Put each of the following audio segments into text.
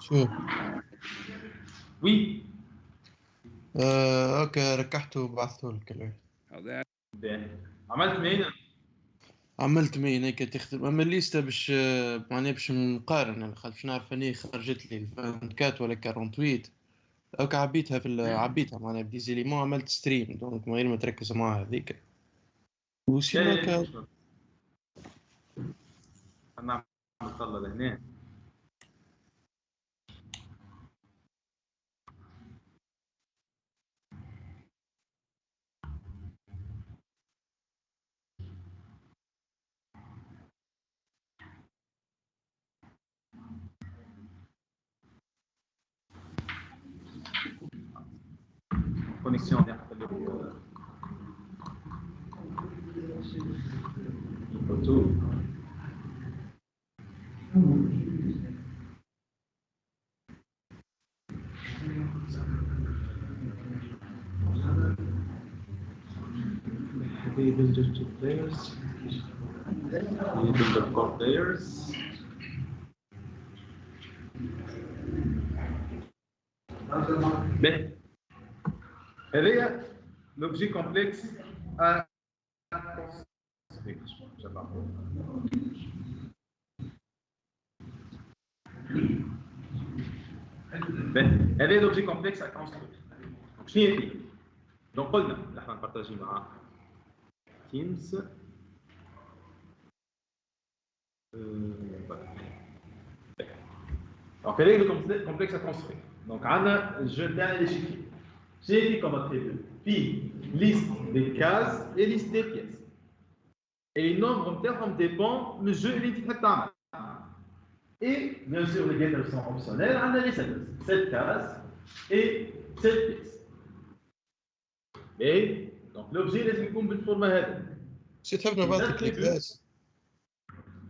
شو وي اوكي ركحته وبعثته لك الآن. هذا عملت مين؟ عملت مين هيك تختم اما الليسته باش معناها باش نقارن يعني باش نعرف اني خرجت لي 24 ولا 48 اوك عبيتها عبيتها معناها بدي زيليمون عملت ستريم دونك من غير ما تركز معها هذيك وسينو انا نطلع لهنا connexion حتى الفوتو they build just two players they build the core players ben هذايا l'objet complexe à هذا l'objet complexe à construire donc شنو هي فيه donc قلنا اللي احنا نبارطاجي مع تيمز donc هذا le complexe à construire donc عندنا الجeu تاع l'échiquier j'ai comme attribut puis liste des cases et liste des pièces et les nombres dépendent du jeu اللي تحب تعمل et bien sûr les getters sont optionnels on a les setters 7 cases et 7 pièces et donc l'objet لازم يكون بالفورمه هذه شو تحب نبعثك الكلاس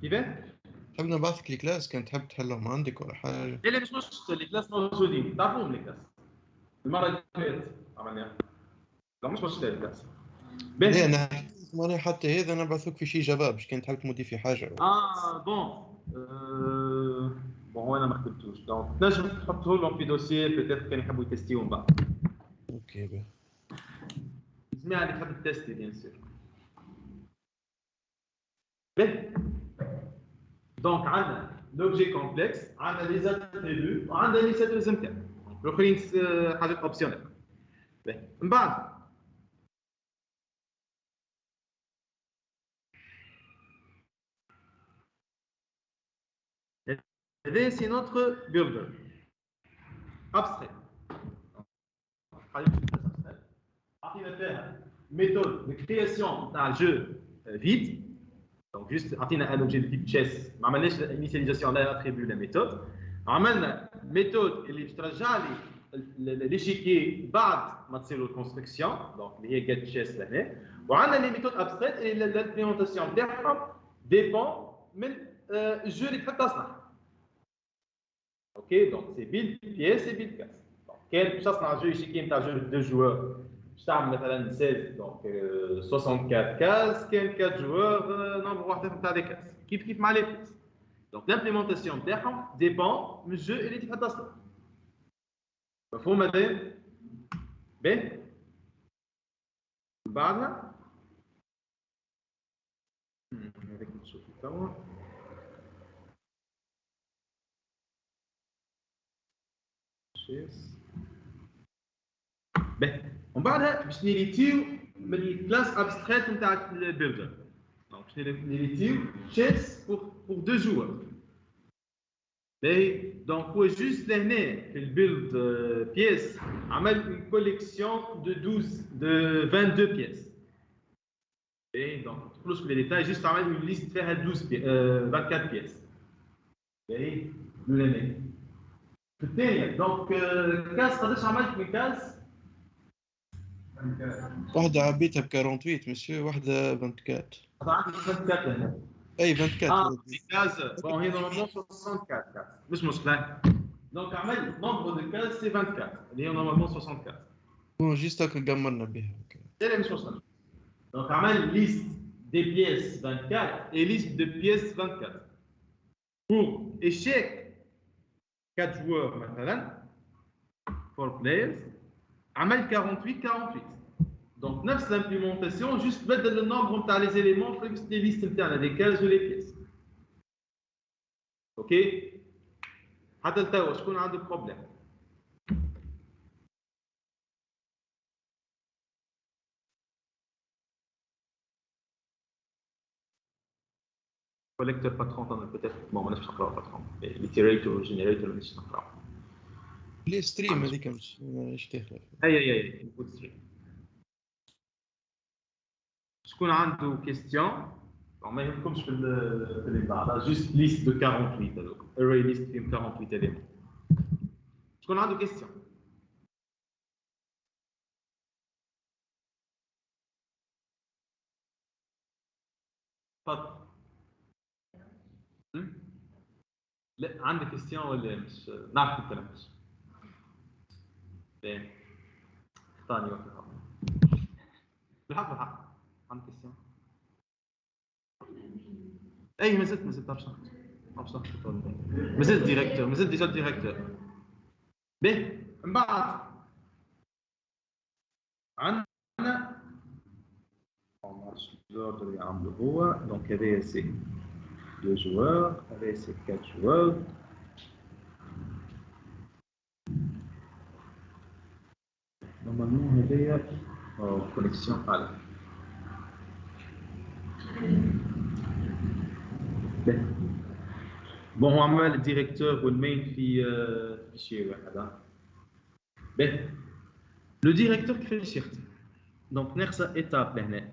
كيفاه تحب نبعثك الكلاس كان تحب تحلهم عندك ولا حاجه لا مش مشكل الكلاس موجودين تعرفوهم الكلاس المره اللي فاتت عملناها لا مش مشكله الكلاس لا انا ماني حتى هذا نبعثوك في شي جواب باش كان تحب تمودي في حاجه بون هو انا ما كتبتوش دونك تنجم تحطه لهم في دوسيي بيتيت كان يحبوا يتستيو من بعد اوكي باه اسمع اللي تحب تستي بيان سور باه دونك عندنا لوبجي كومبلكس عندنا لي زاتريبيو وعندنا لي سيترز نتاعو الاخرين حاجات اوبسيونيل باه من بعد هذا سي نوتر بيلدر ابستريت عطينا فيها méthode de création d'un jeu vide. Donc juste عطينا un objet de type chess. ما عملناش l'initialisation لا attribut la méthode. عملنا méthode اللي باش ترجع لي l'échiquier بعد ما تصير الكونستركسيون دونك اللي هي get chess لهنا. وعندنا لي méthodes abstraites اللي l'implémentation تاعهم dépend من الجو اللي تحب تصنع. اوكي دونك سي build pièce et build case. دونك كان باش تصنع جو échiquier نتاع جو دو جوار باش تعمل مثلا 16 دونك 64 كاس كان 4 جوار نمبر واحد نتاع دي كاس كيف مع لي بيس دونك لامبليمونطاسيون تاعهم ديبون من الجو اللي تحب تصنع مفهوم هذا باهي بعدها هذيك نشوف توا شيس باهي ومن بعدها باش نيريتيو من الكلاس ابستريت نتاع البيلدر دونك باش نيريتيو chess pour deux joueurs باهي دونك هو جوست لهنا في البيلد بيس عمل une collection de 22 pièces باهي دونك ما تدخلوش في لي ديتاي جوست عمل une liste فيها 24 pièces باهي لهنا في الثانيه دونك كاس قداش عملت من كاس واحدة عبيتها ب 48 مسيو واحدة 24 عندي 24 هنا اي 24 كاز بون هي نورمالمون 64 كاز مش مشكلة دونك عمل نومبر دو كاز سي 24 اللي هي نورمالمون 64 بون جيست هكا قمرنا بها لا مش مشكلة دونك عمل ليست دي بيس 24 et liste de pièces 24 pour échec 4 joueurs مثلا 4 players عمل 48. Donc نفس l'implémentation juste بدل le nombre نتاع les éléments في les listes نتاعنا les cases ou les pièces. OK حتى لتوا شكون عنده بروبليم؟ collector patron peut-être bon ماناش نقراو patron iterator و generator ماناش نقراو لي ستريم هذيك مش داخله اي input stream. شكون عنده كيستيون ما يهمكمش في اللي بعد جوست ليست دو 48 هذوك array ليست فيهم 48 éléments. شكون عنده كيستيون؟ تفضل. لا عندك كيستيون ولا مش نعرف انت مش باين ثاني وقت بالحق عندك كيستيون اي مازلت باش نخرج مازلت ديريكتور مازلت ديجا ديريكتور به من بعد عندنا ما نعرفش الجوردر اللي عامله هو دونك هذايا سي 2 joueurs هذايا سي 4 joueurs نورمالمون هذايا كونيكسيون على بون هو عمل الديريكتور والمين في فيشي واحد به لو ديريكتور كيفاش يخدم دونك ناقصه ايتاب لهنا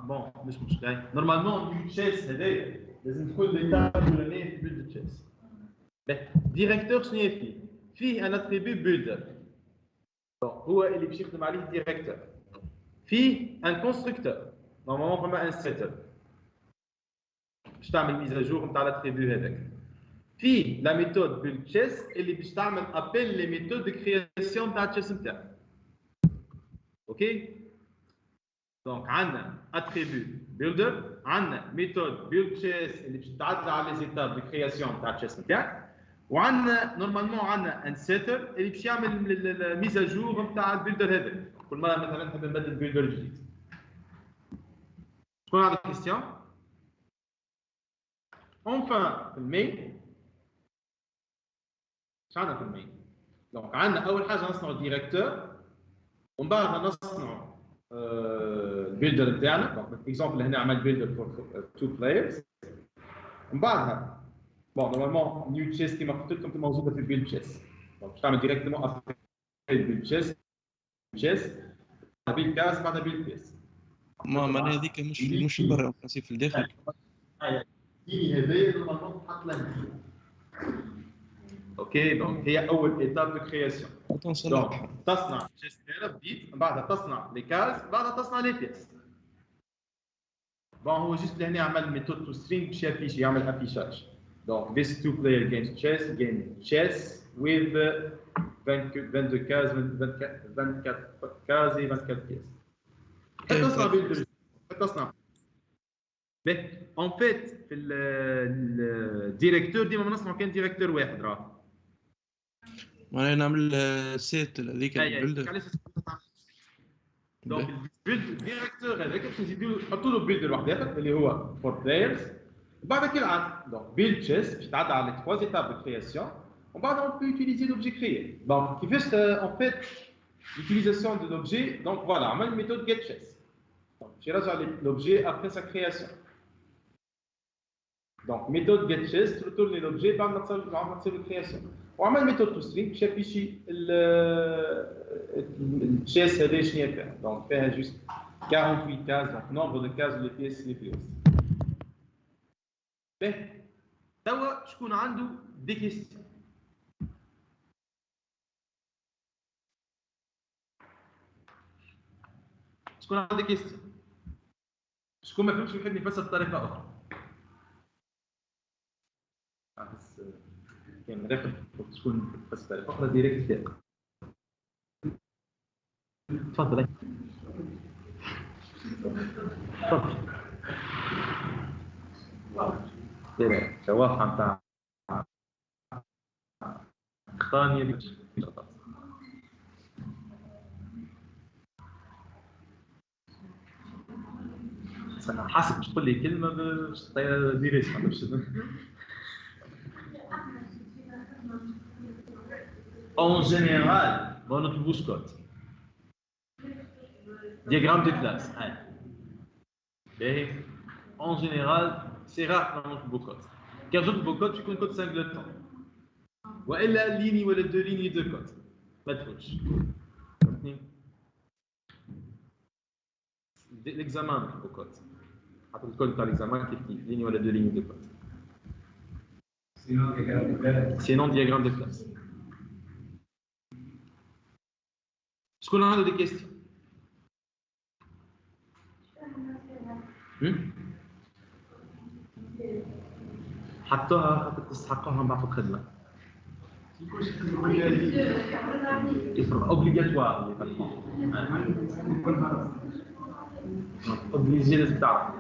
بون مش مشكل نورمالمون تشيس هذايا لازم تكون ليتاب الاولانيه في بيلد تشيس ديريكتور شنو فيه ان اتريبيو بيلدر هو اللي باش يخدم عليه الديريكتور فيه ان كونستركتور نورمالمون فما ان سيتر باش تعمل ميزاجور نتاع الاتريبيو هذاك فيه لا ميثود بيلد تشيس اللي باش تعمل ابل لي ميثود دو كرياسيون نتاع التشيس نتاعك اوكي دونك عندنا اتريبيو بيلدر عندنا ميثود بيلد تشيس اللي باش تعدل على لي زيتاب دو كرياسيون نتاع التشيس نتاعك وعندنا نورمالمون عندنا ان سيتر اللي باش يعمل الميزاجور نتاع البيلدر هذاك كل مره مثلا نحب نبدل بيلدر جديد شكون عنده كيستيون اونفان في المين اش عندنا في المين دونك عندنا اول حاجه نصنعوا الديريكتور ومن بعد نصنعوا البيلدر نتاعنا دونك اكزومبل هنا عمل بيلدر فور 2 بلايرز من بعدها بون نورمالمون نيو تشيس كيما قلت لكم موجوده في البيلد تشيس دونك باش تعمل ديريكتومون ابري البيلد تشيس بيلد كاس بعدها بيلد بيس معناها هذيك مش برا في الداخل دي هذايا نورمالمون تحط لها اوكي دونك هي اول ايتاب دو كرياسيون دونك تصنع تشيس بديت من بعدها تصنع لي كاز بعدها تصنع لي بيس بون هو جوست لهنا عمل ميثود تو سترينج باش يافيش يعمل افيشاج donc this two-player game chess with 22 cases, 24 cases et 24 pièces. En fait, le directeur ديما ما نصنعوا كان ديريكتور واحد راه. معناها نعمل سيت هذيك البيلدر. دونك الديريكتور هذاك باش نزيدوا نحطوا له بيلدر واحد اخر اللي هو 4 players. بعد كالعاده donc build chess باش تعدى على les 3 étapes de création ومن بعد on peut utiliser l'objet créé donc كيفاش en fait l'utilisation de l'objet donc voilà عمل méthode get chess donc باش يرجع l'objet après sa création donc méthode get chess retourne l'objet بعد ما تصير création وعمل méthode to string باش يفيشي الchess هذا شنو فيها donc فيها juste 48 cases donc nombre de cases les pièces les plus hautes به توا شكون عنده دي كيستيون شكون عنده كيستيون شكون ما فهمش يحب يفسر بطريقه اخرى بس كان راكب شكون يفسر بطريقه اخرى ديريكت تفضل تفضل شواف نتاع ثانية ديك حاسب باش تقول لي كلمة باش تعطيها ديريس ما باش En général, dans notre bouche code. Diagramme de classe. Et en général, c'est rare dans notre beau code. Car notre beau code, tu connais code singleton. Ou elle a une ligne ou elle a deux lignes de code. Pas de touche. L'examen du beau code. Après le code par l'examen, qui est ligne ou elle a deux lignes de code. Sinon, diagramme de classe. Est-ce qu'on a des questions? حطوها تستحقوها بعد الخدمة. obligatoire les patrons. obligé لازم تعرف.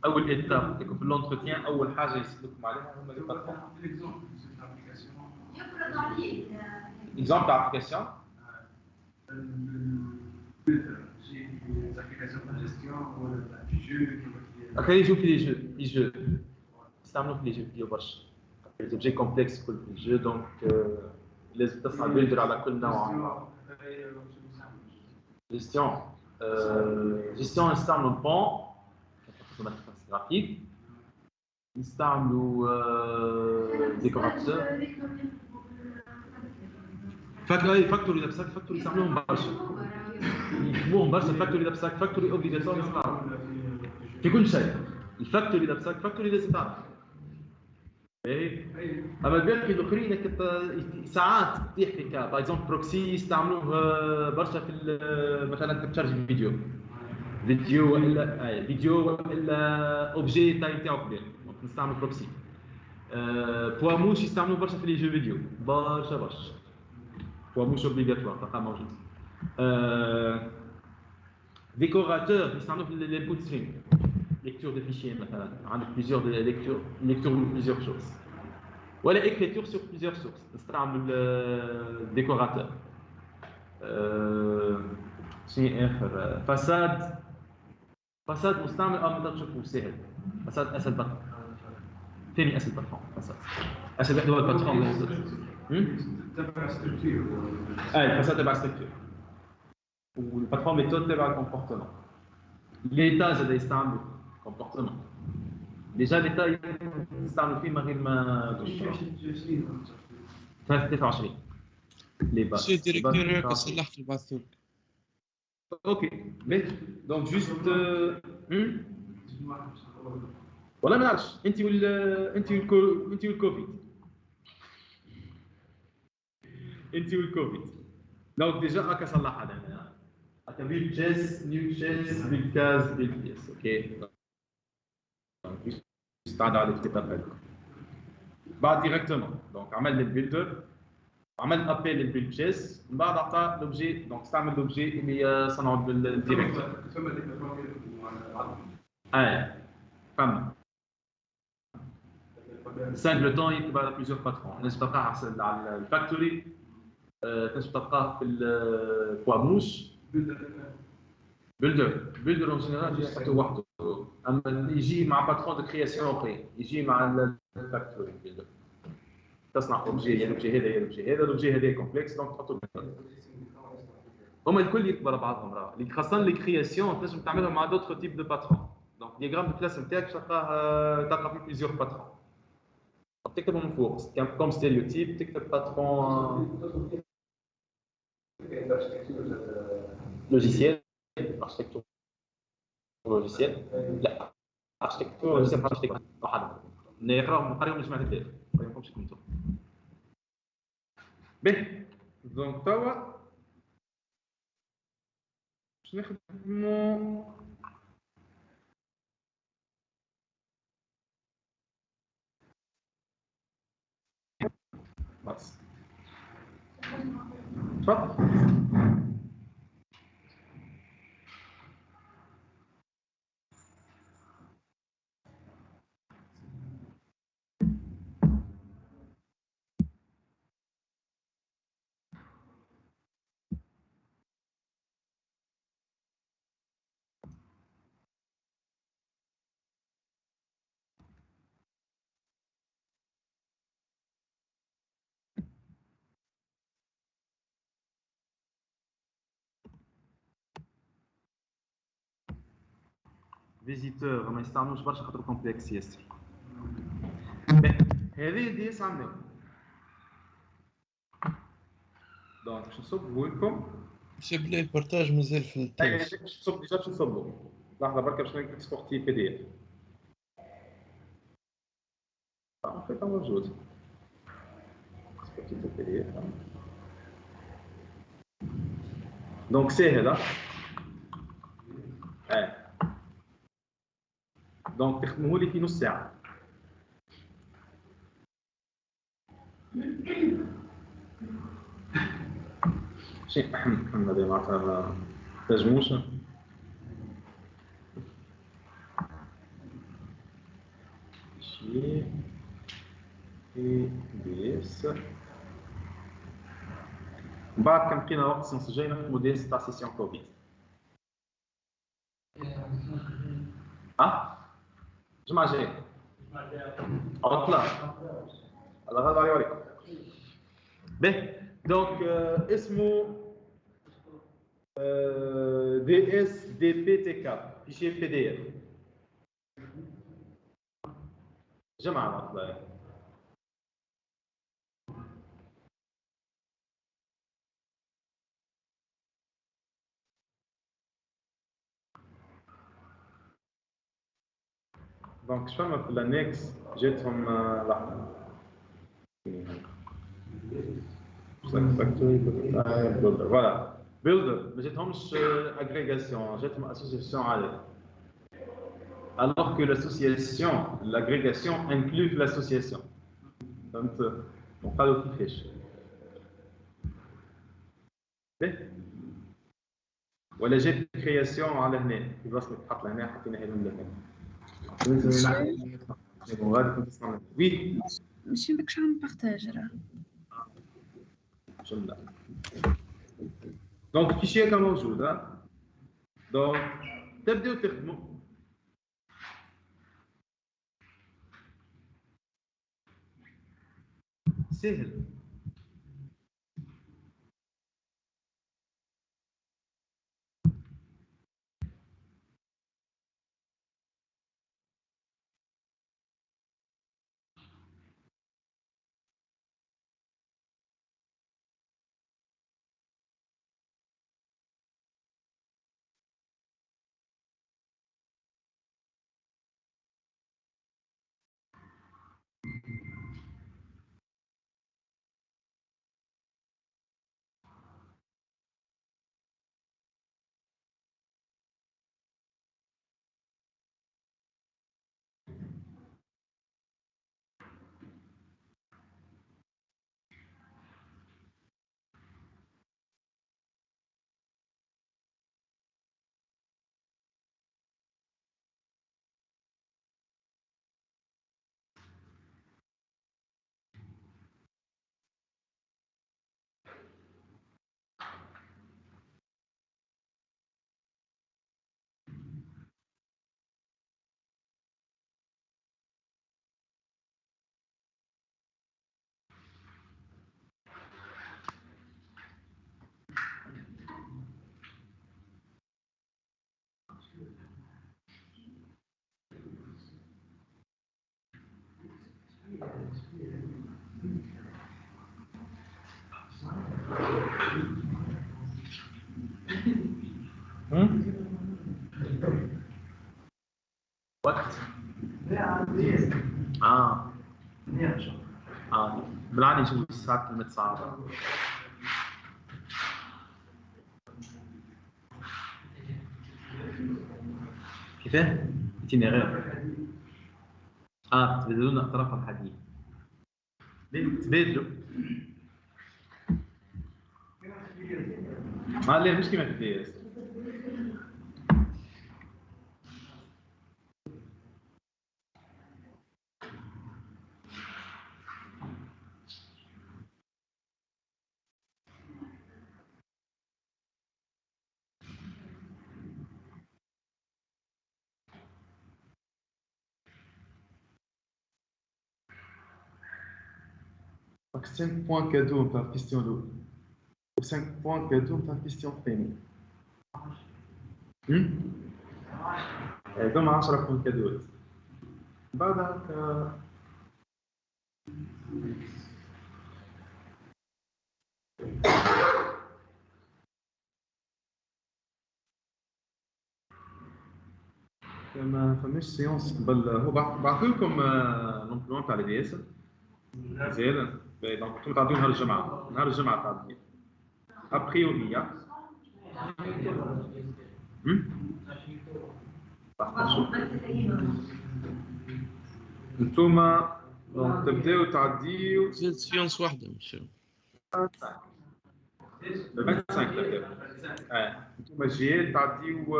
أول étape تكون في l'entretien أول حاجة يسألوكم عليها هما les patrons. Exemple d'application. Les applications de gestion ou les jeux. Après les jeux. C'est un autre les jeux vidéo برشا. Les objets complexes كل في الجو donc لازم تصنع بيلدر على كل نوع. gestion نستعملوا البون graphique. نستعملوا décorateur. فاكتوري نفسك فاكتوري يستعملوهم برشا. يكتبوهم برشا فاكتوري نفسك فاكتوري اوبليغاسيون نستعمل. في كل شيء. الفاكتوري نفسك فاكتوري لازم تعرف. اما الباقي الاخرين ساعات تطيح في كا باغ اكزومبل بروكسي يستعملوه برشا في مثلا تشارج فيديو ولا اوبجي تاعو كبير نستعمل بروكسي. بواموش يستعملوه برشا في لي جو فيديو برشا بواموش اوبليغاتوار تلقاه موجود. ديكوراتور يستعملوه في الانبوت ستريم lecture de fichiers مثلا عندك plusieurs lecture de plusieurs choses ولا écriture sur plusieurs sources نستعمل الديكوراتور. شنو اخر فساد مستعمل ما تشوفوه سهل. فساد اسد بطل ثاني اسد بطل اسد هو الباترون تبع ستركتور. فساد تبع ستركتور والباترون ميثود تبع الكومبورتمون. l'état زاد يستعملوا comportement. Déjà l'état يستعملوا فيه من غير ما 23 les bases. سي ديريكتور صلحت الباثوك. اوكي دونك جوست والله ما نعرفش انت والكوفيد دونك ديجا هكا صلحها انا هكا بيل تشيس نيو تشيس بيل كاز بيل بيس اوكي استعد على الكتاب هذا بعد ديريكتومون دونك عمل البيلدر عمل ابيل للبيل تشيس من بعد عطى لوبجي دونك استعمل لوبجي اللي صنعوا بالديريكتور. فهمت سانجلتون يكتب على بليزيور باترون. نجم تلقاه على الفاكتوري تنجم تلقاه في البواموش بيلدر اون جينيرال يحطوا وحده اما يجي مع باترون دو كرياسيون اخرين يجي مع الفاكتوري بيلدر تصنع اوبجي الاوبجي هذا الاوبجي هذا كومبلكس دونك تحطوا هما الكل يكبر بعضهم راه اللي خاصه لي كرياسيون تنجم تعملهم مع دوطخ تيب دو باترون دونك دياغرام دو كلاس نتاعك تلقى فيه بليزيور باترون تكتبهم من فوق كوم ستيريوتيب تكتب باترون logiciel architecture logiciel لا architecture logiciel architecture واحد نقراهم نقراهم جماعه الدار ما يمكنش كنتو به دونك توا باش نخدمو بس تفضل. فيزيتور ما يستعملوش برشا خاطر كومبلكس ياسر. هذه دي اس عملوا دونك باش نصبوا لكم. سيب لي البارتاج مازال في التيمز. باش نصب ديجا باش نصبوا لحظه بركه باش نكسبورتي بي دي اف. في موجود اكسبورتي بي دي اف. دونك ساهل دونك تخدموه لي في نص ساعه. شيء احنا دي معناتها تجموش شيء اي دي اس. من بعد كان بقينا وقت السنه الجايه نخدموا دي اس تاع سيسيون كوفيد. الجمعه الجايه عطله الله غالب علي عليكم. باهي دونك اسمه دي اس دي بي تي كاب فيشي بي دي اف. جمعه العطله دونك شفنا في الانكس جاتهم لحظه فوالا بيلدر ما جاتهمش اغريغاسيون جاتهم اسوسياسيون عاديه. alors que l'association l'agrégation inclut l'association. فهمت قالوا كيفاش ولا جات كرياسيون على هنا في بلاصه تحط لهنا حطينا هنا لهنا. وي ماشي ماكش عم بارطاج راه. دونك الفيشيه كان موجود. دونك تبداو تخدموا. سهل. وقت بالعادي نشوف الساعة كلمة صعبة. كيفاه؟ itinéraire. تبادلون أطراف الحديث. تبادلوا. لا مش كيما في الدياس. Donc 5 points cadeaux par question d'eau. 5 points cadeaux par question féminine. هذوما 10 كون كادوات بعد هكا ما فماش سيونس قبل هو بعث لكم لومبلون تاع الدي اس مزيان دونك انتم تعطيو نهار الجمعه تعطيو ابريوري يا انتوما دونك تبداو تعديو زاد سيونس واحدة مشاو le 25 تبداو انتوما الجيال تعديو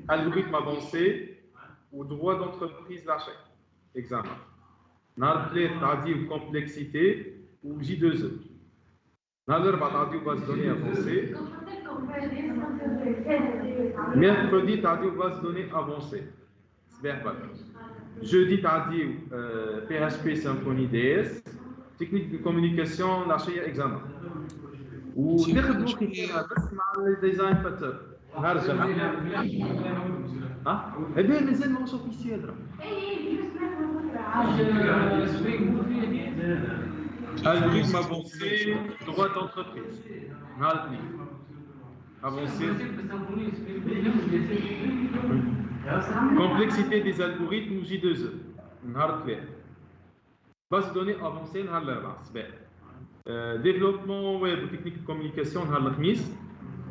algorithme avancé ou droit d'entreprise d'achat examen نهار الثلاث تعديو complexité ou J2E نهار الاربعاء تعديو base données avancée mercredi تعديو base données avancée صباح بدر jeudi تعديو PHP Symfony DS technique de communication العشية examen ونخدموا كيفاه بس مع الديزاين باتر نهار الجمعة هذا مازال ماهوش اوفيسيال راه algorithme avancé droit d'entreprise نهار الاثنين avancé complexité des algorithmes J2E نهار الثلاث base de données avancée نهار الاربعاء صباح développement web ou technique de communication نهار الخميس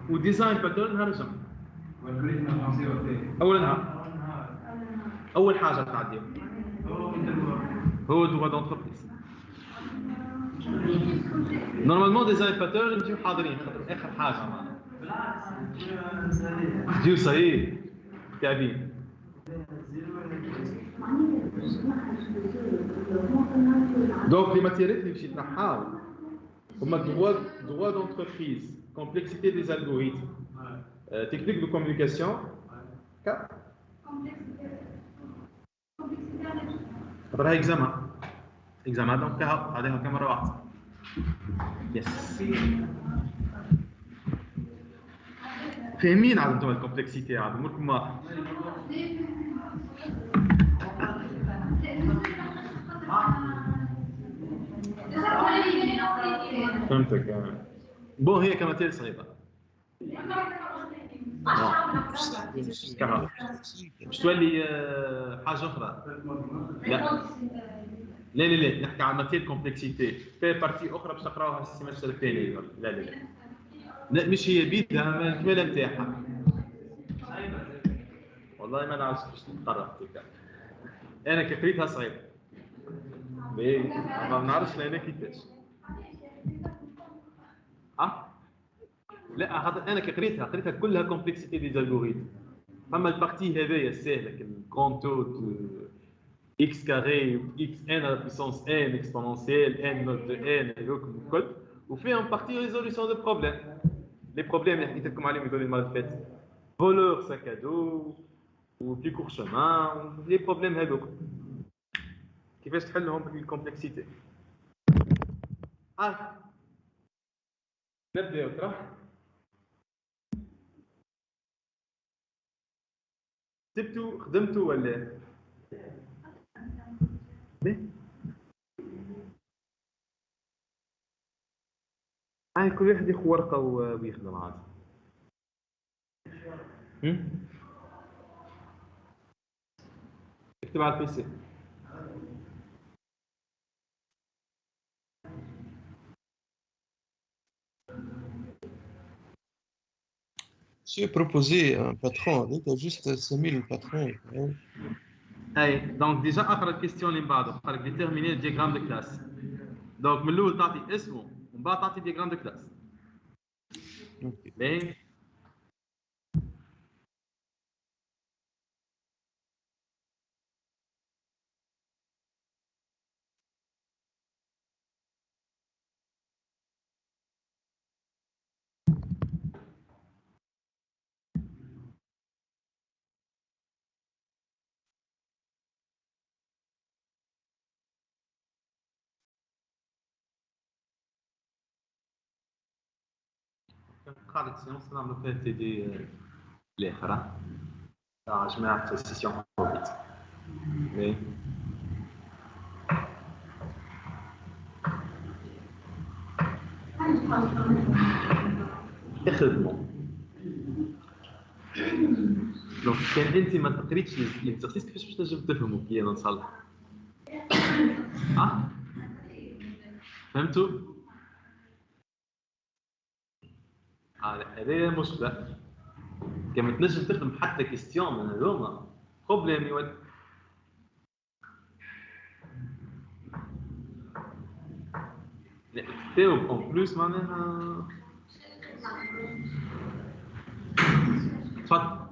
و design pattern نهار الجمعة أول نهار أول حاجة تعديها هو droit d'entreprise normalement design pattern نجيو حاضرين خاطر آخر حاجة معنا جيو صحيح تعبين donc les matières اللي مشيت نحاول هما droit d'entreprise complexité des algorithmes technique de communication خاطرها examen donc هذه كاميرا واحدة يس فاهمين عاد انتم الكومبلكسيتي عاد اموركم واضحة فهمتك بون هي كماتير صعيبة باش تولي حاجة أخرى لا نحكي عن ماتير كومبلكسيتي في بارتي أخرى باش تقراوها في السيمستر الثاني لا مش هي بيدها الكمالة نتاعها والله ما نعرفش باش نقرا هكا أنا كي قريتها صعيبة ما نعرفش أنا كيفاش لا خاطر انا كي قريتها كلها كومبلكسيتي دي زالغوريثم فما البارتي هذايا السهله الكون تو اكس كاري اكس ان على بيسونس ان اكسبونونسيال ان نوت دو ان هذوك الكل وفيهم بارتي ريزوليسيون دو بروبليم لي بروبليم اللي حكيت لكم عليهم يقولوا المره اللي فاتت فولور ساكادو و بلي كور شومان لي بروبليم هذوك كيفاش تحلهم بالكومبلكسيتي نبداو ترى كتبتوا خدمتوا ولا كل واحد ياخذ ورقه ويخدم عادي اكتب على البي سي J'ai proposé un patron, il a juste soumis le patron. Donc déjà اقرا الكيستيون اللي من بعد قال لك ديتيرميني الدياغرام دو كلاس دونك من الاول تعطي اسمه ومن بعد تعطي دياغرام دو كلاس باهي قاعدة سيونس نعملو فيها تي دي الآخر تاع جماعة السيسيون كوفيد. Oui. يخدموا. دونك كان انت ما تقريتش ليكزارسيس كيفاش باش تنجم تفهموا كي انا نصلح. ها؟ فهمتوا؟ هذه مشكلة. كما تنجم تخدم حتى كيستيون من هذوما بروبليم يولي. تكتب اون بلوس معناها تفضل.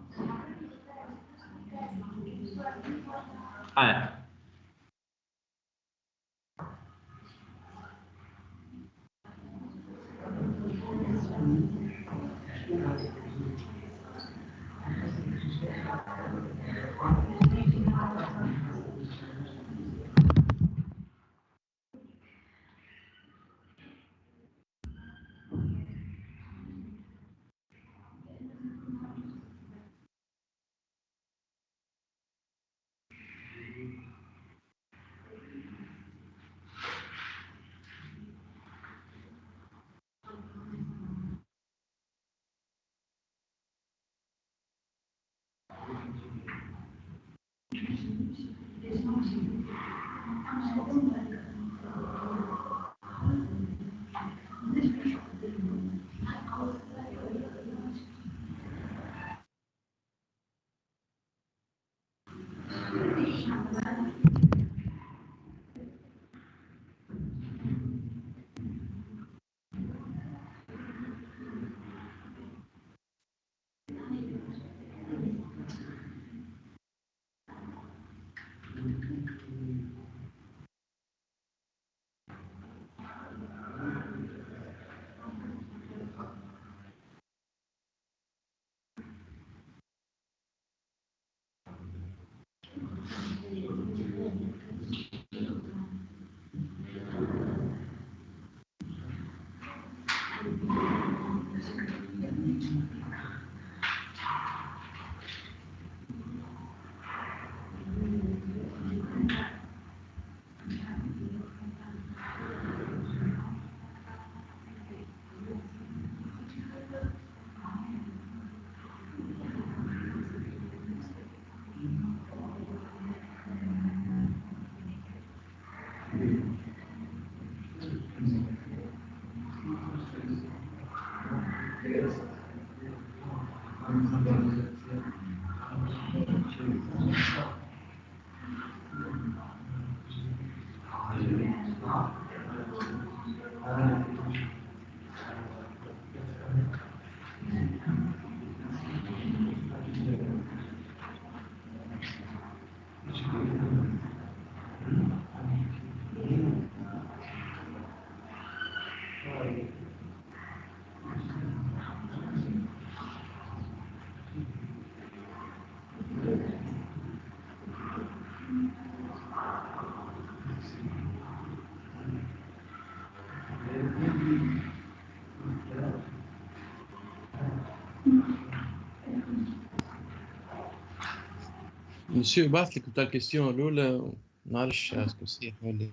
مسيو بعث لك بتاع الكيستيون الاولى ما نعرفش اسكو صحيح ولا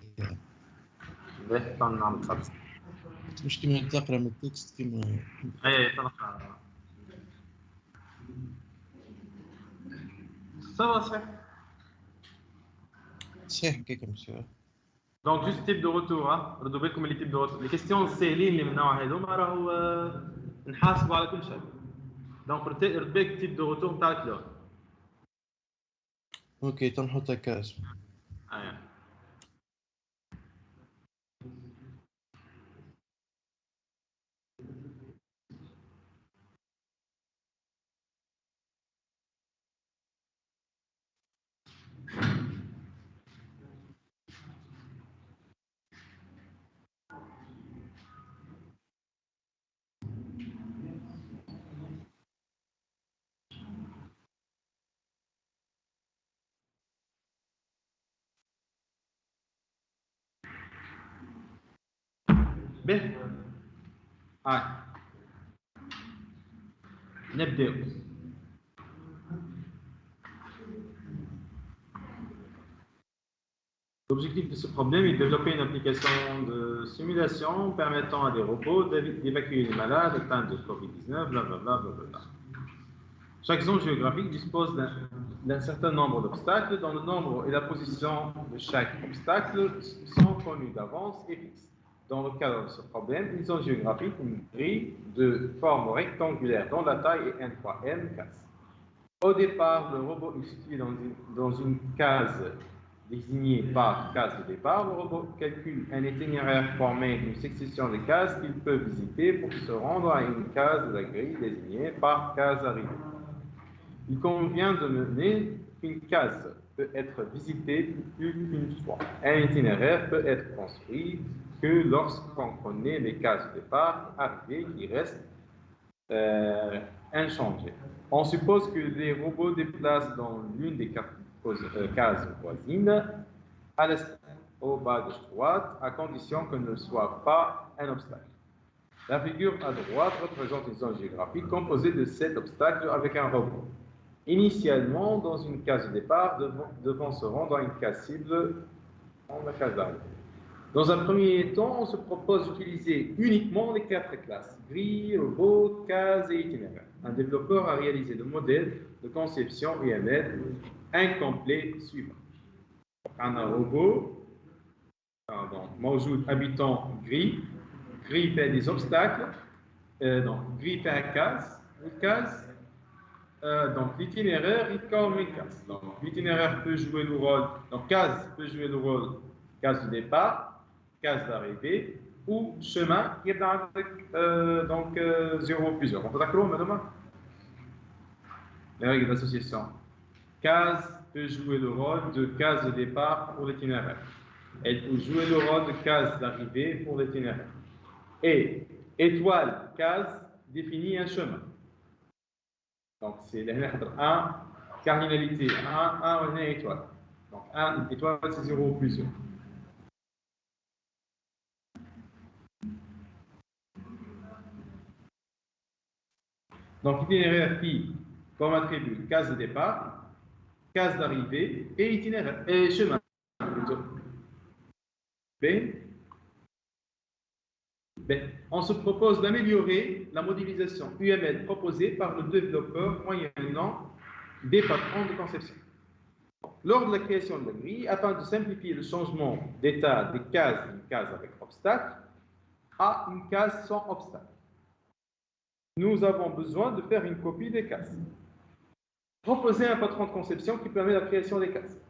باهي كان نعمل خلص. مش كيما تقرا من التكست كيما اي تلقى سوا صحيح. صحيح هكاك مسيو. دونك جوست تيب دو روتور. ردوا بالكم اللي تيب دو روتور لي كيستيون الساهلين اللي من النوع هذوما راهو نحاسبوا على كل شيء. دونك رد بالك تيب دو روتور نتاع الكلور. اوكي تنحط هكا اسم. به نبداو. L'objectif de ce problème est de développer une application de simulation permettant à des robots d'évacuer les malades atteints de Covid-19, blablabla. Chaque zone géographique dispose d'un certain nombre d'obstacles dont le nombre et la position de chaque obstacle sont connus d'avance et fixes. Dans le cadre de ce problème, une zone géographique, une grille de forme rectangulaire dont la taille est n fois n cases. Au départ, le robot est situé dans une case désignée par case de départ. Le robot calcule un itinéraire formé d'une succession de cases qu'il peut visiter pour se rendre à une case de la grille désignée par case arrivée. Il convient de mener qu'une case peut être visitée plus qu'une fois. Un itinéraire peut être construit que lorsqu'on connaît les cases de départ arrivées qui restent inchangées. On suppose que les robots déplacent dans l'une des cases voisines, à l'est, au bas de droite, à condition que ne soit pas un obstacle. La figure à droite représente une zone géographique composée de 7 obstacles avec un robot. Initialement, dans une case de départ, devant se rendre à une case cible en la case d'arrivée. Dans un premier temps, on se propose d'utiliser uniquement les 4 classes, grille, robot, case et itinéraire. Un développeur a réalisé le modèle de conception UML incomplet suivant. On a un robot, موجود habitant grille, grille fait des obstacles, donc grille fait une case, donc l'itinéraire il comme une case. Donc l'itinéraire peut jouer le rôle, donc case peut jouer le rôle case de départ, case d'arrivée ou chemin qui est donc 0 plus 0. On peut d'accord maintenant? Les règles d'association. Case peut jouer le rôle de case de départ pour l'itinéraire. Elle peut jouer le rôle de case d'arrivée pour l'itinéraire. Et étoile, case définit un chemin. Donc, c'est un cardinalité, un étoile. Donc, 1 étoile, c'est 0 plus 0. Donc, itinéraire phi comme attribut case de départ, case d'arrivée et itinéraire, et chemin plutôt. B. On se propose d'améliorer la modélisation UML proposée par le développeur moyennant des patrons de conception. Lors de la création de la grille, afin de simplifier le changement d'état des cases d'une case avec obstacle à une case sans obstacle, nous avons besoin de faire une copie des cases. Proposer un patron de conception qui permet la création des cases.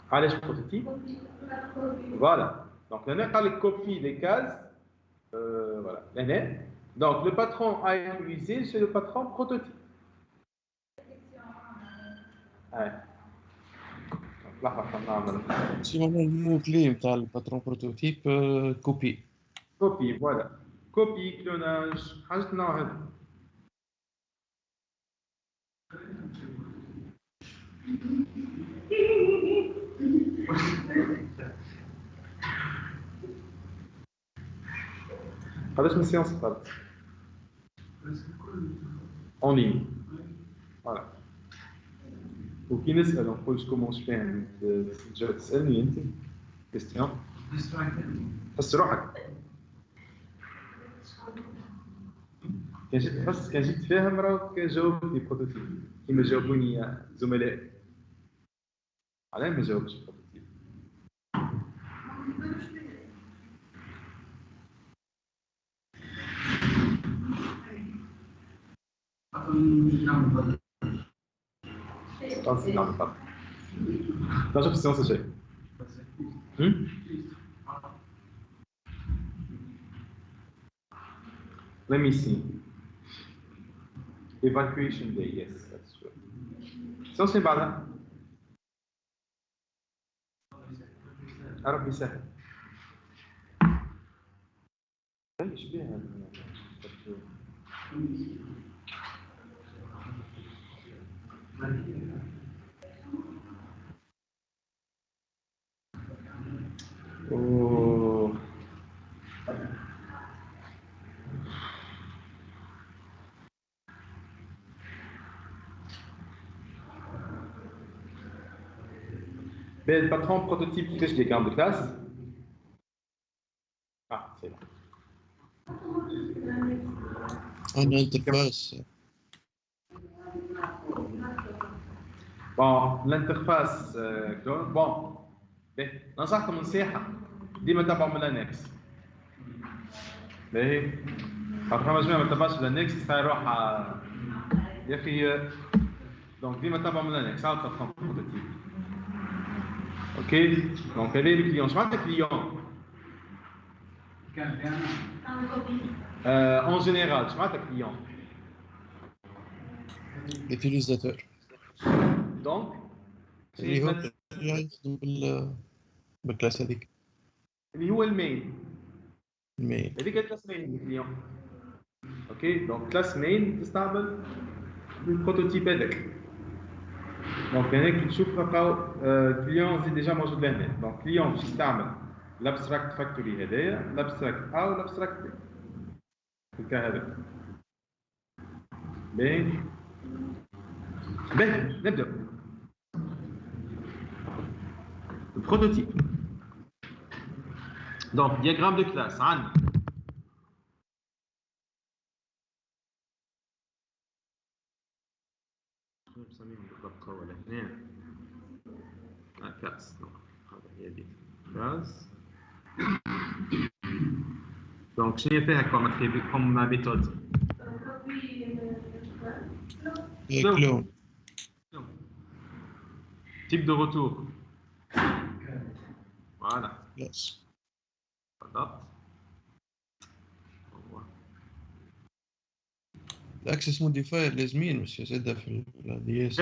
Allez, je prototype. Voilà. Donc, on a les copies des cases. Voilà. Donc, le patron à utiliser, c'est le patron prototype. Ouais. Si on a le mot-clé de le patron prototype, copie. Copie, voilà. Copie, clonage, حاجتنا قداش من séance صارت؟ En ligne. Voilà. وكي نسأل نقول كومون شفاهم تجي تسألني أنت كيستيون حس روحك كان جيت تحس كان جيت تفهم راك جاوبني بروتوتيب كيما جاوبوني زملائي علاه ما جاوبتش بروتوتيب Dans chaque séance, c'est Let me see. Evacuation day, yes, that's true. Séance في بعدها. ربي يسهل. ايش بيها Oh. Ben, le patron prototype qui fait des diagrammes de classe. Ah, c'est là. une interface. Bon, l'interface clone. Bon, ben, ننصحكم نصيحة ديما تابعوا من لينكس. باهي خاطر فما جماعة ما تبعش لينكس يروح يا أخي دونك ديما تابعوا من لينكس عاود تفهم بروتوتيب. اوكي دونك هذا الكليون شو معناتها كليون؟ en général شو معناتها كليون؟ utilisateur. دونك اللي هو يخدم بالكلاس هذيك. اللي هو المين. المين. هذيك الكلاس مين الكليون. اوكي دونك كلاس مين تستعمل البروتوتيب هذاك. دونك هناك تشوف تلقاو كليون زي ديجا موجود لهنا. دونك كليون باش يستعمل الابستراكت فاكتوري هذايا الابستراكت او الابستراكت بي في الكا هذا. باهي نبدأ. البروتوتيب. دونك دياغرام دو كلاس عندنا شنو نسميهم بالضبط ولا هنا كلاس. هذا هي دي كلاس. دونك شنو فيها كوم ميثود؟ كلون. type de retour. Voilà. Yes. الاكسس موديفاير لازمين باش يزيدها في الدي اس.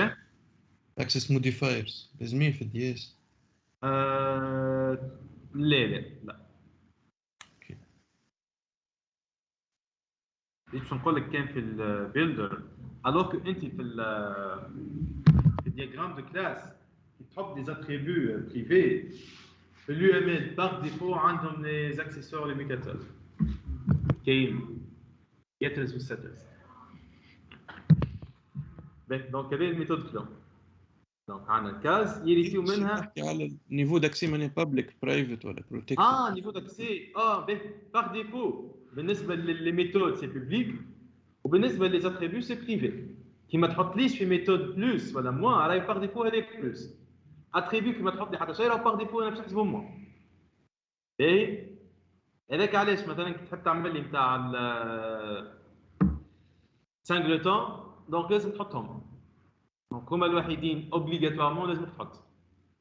اكسس موديفايرز لازمين في الدي اس. لا اوكي. باش نقول لك كان في البيلدر alors que انت في الدياغرام دو كلاس تحط des attributs privés. في l'UML par défaut عندهم les accessoires limiters كاين getters و setters. دونك هذه الميثود كلون. دونك عندنا كاز يريتيو منها. نحكي على النيفو داكسي ماني بابليك برايفت ولا بروتكت. نيفو داكسي باغ ديفو بالنسبه للميثود سي بوبليك وبالنسبه لي زاتريبيو سي بريفي. كي ما تحطليش في ميثود بلس ولا موان راهي باغ ديفو هذاك بلس. اتريبيو كي ما تحط لي حتى شيء راه باغ ديفو انا باش نحسبه موان. باهي هذاك علاش مثلا كي تحب تعمل لي نتاع سانغلتون دونك لازم تحطهم. دونك هما الوحيدين اوبليغاتوارمون لازم تحط.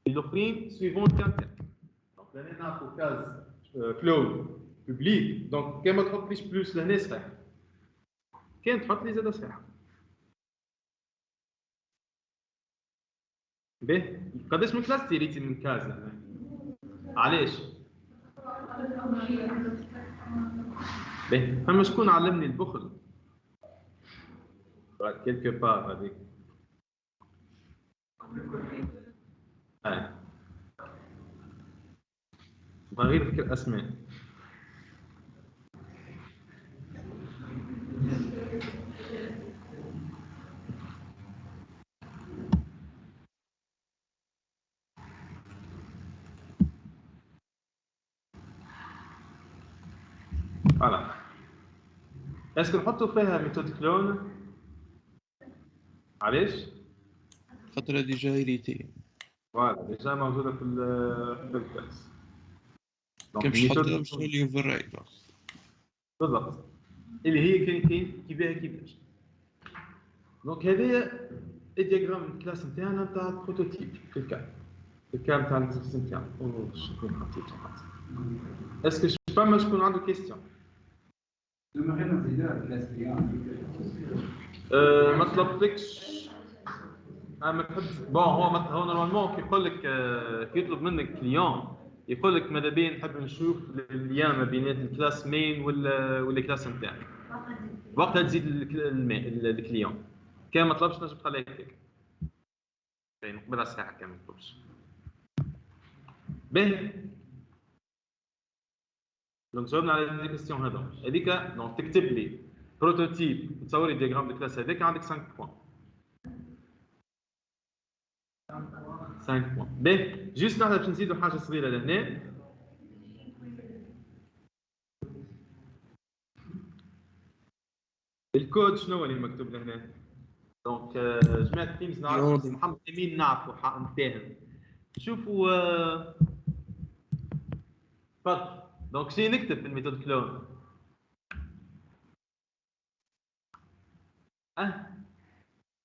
الاخرين سويفون كان تاعك. دونك هنا نعطوا كاز كلود بوبليك. دونك كان ما تحطليش بلس لهنا صحيح. كان تحط لي زاد صحيح. باهي قداش من كلاس تيريتي من كاز هنا؟ علاش؟ باهي فما شكون علمني البخل؟ كيلكو بار هذيك. ما غير ذكر اسماء. فوالا اسكو نحطوا فيها ميثود كلون؟ علاش؟ خاطر ديجا هيريتي. فوالا ديجا موجوده في الكلاس. كان باش نحطها باش تولي اوفر بالضبط اللي هي كاين كيفاش. دونك هذايا الدياغرام الكلاس نتاعنا نتاع البروتوتيب في الكا نتاع الاكزرسيس نتاعنا. شكون حطيت اسكو فما شكون عنده كيستيون؟ ما طلبتكش ما تحب بون هو نورمالمون كيقول لك كي يطلب منك كليون يقول لك ماذا بيا نحب نشوف اللين ما بين الكلاس مين ولا كلاس نتاعك وقتها تزيد الكليون. كان ما طلبش نجم تخليه هكاك نقبلها صحيحه كان ما طلبش. باهي دونك جاوبنا على هذه الكيستيون هذيك. دونك تكتب لي بروتوتيب تصور لي دياغرام دو كلاس هذاك عندك 5 بوان. 5 بوان. باهي جوست نحن باش نزيدوا حاجه صغيره لهنا. الكود شنو هو اللي مكتوب لهنا؟ دونك جماعه تيمز نعرفوا محمد امين نعرفوا حق نتفاهم. شوفوا تفضل. دونك شنو نكتب في الميثود كلون؟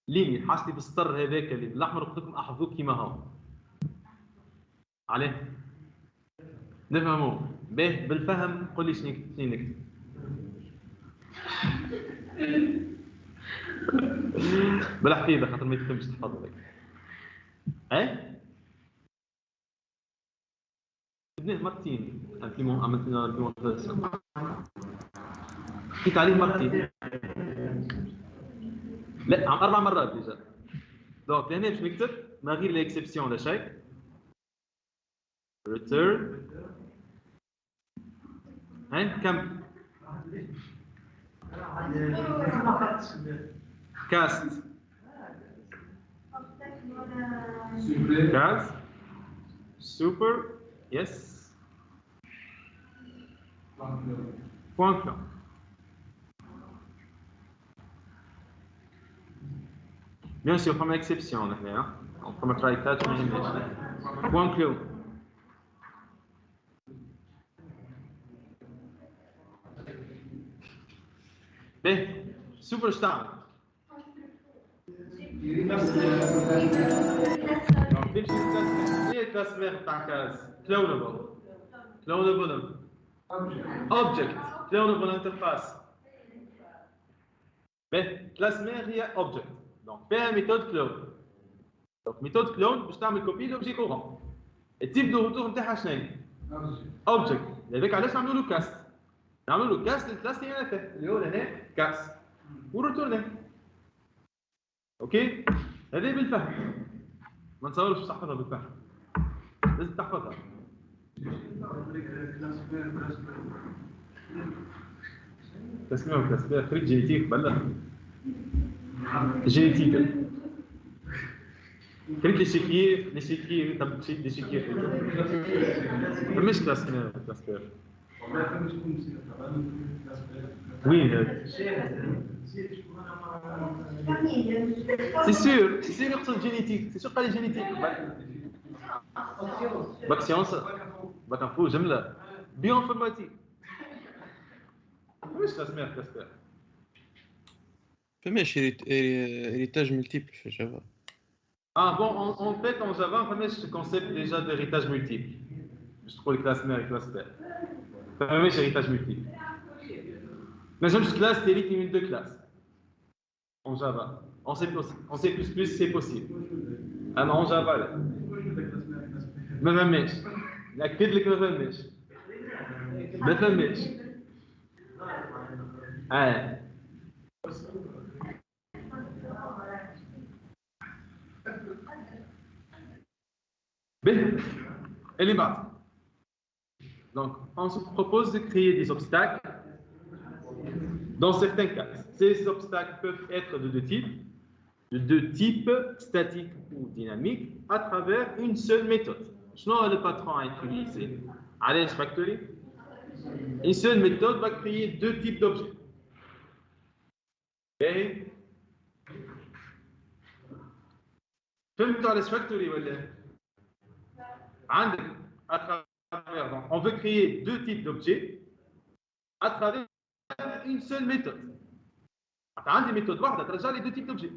ليني حاجتي بالسطر هذاك اللي بالاحمر قلت لكم احفظوه كيما هو. عليه نفهموا باهي بالفهم. قول لي شنو نكتب. بالحفيظه خاطر ما تفهمش تحفظ لك. كتبناه مرتين. عملنا الامبليمونتاسيون حكيت عليه مرتين. لا عم 4 مرات ديجا. دونك لهنا باش نكتب ما غير ليكسبسيون لا شيء. return كم cast super yes point clone. Bien sûr, comme exception, on peut mettre try catch mais point clone. باهي سوبر ستار. تمشي هي التسمية تاع كاز كلونبل اوبجكت كلونبل انترفاس. باهي كلاسمير هي اوبجكت دونك فيها ميثود كلون. دونك ميثود كلون باش تعمل كوبي لوبجي كورون. التيب دو روتور نتاعها شنو؟ اوبجكت. هذاك علاش نعملوا له كاست. نعملوا له كاست للكلاس اللي انا فيه اللي هو هنا كاست وريتورن. اوكي هذه بالفهم. ما نتصورش باش تحفظها بالفهم. لازم تحفظها. تسمية كلاسفير خريج جينيتيك بلا جينيتيك خريج لي شيكير طب شي لي شيكير مش كلاسفير وين هذا؟ سي سور يقصد جينيتيك. سي سور قال لي جينيتيك. باك سيونس باك انفو جمله بيو انفورماتيك مش كلاسفير. فماش هيريتاج ملتيبل في جافا. Bon, en fait, en Java, on connaît ce concept déjà d'héritage multiple. Je trouve les classes mères et classes pères. C'est héritage multiple. Mais j'aime cette classe, c'est une de classe. En Java. En C++, c'est possible. Alors en Java, là. ما فهمناش. نأكد لك ما فهمناش. ما فهمناش. Elle est basse. Donc, on se propose de créer des obstacles. Dans certains cas, ces obstacles peuvent être de deux types, statique ou dynamique, à travers une seule méthode. Sinon, le patron a utilisé Alice Factory. Une seule méthode va créer deux types d'objets. Et فهمتوا Alice Factory ولا؟ Donc, on veut créer deux types d'objets à travers une seule méthode. On a des méthodes واحدة ترجع les deux types d'objets.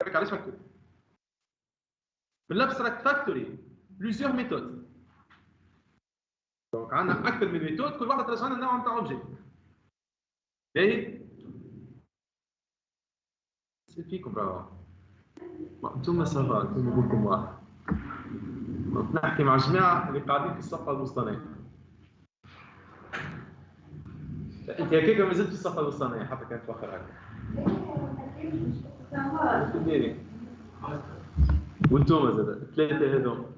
Avec Alice Factory. Mais l'Abstract Factory, plusieurs méthodes. Donc, on a أكثر من méthode كل واحدة ترجع لنا نوع نتاع objet. باهي؟ فيكم برافو. أنتم سافا، أنتم نقولكم واحد. نحكي مع الجماعة اللي قاعدين في الصفحة الوسطانية. أنت هكاك ما زلت في الصفحة الوسطانية حتى كانت تفخر هكا. ديري. وأنتم زاد الثلاثة هذوما.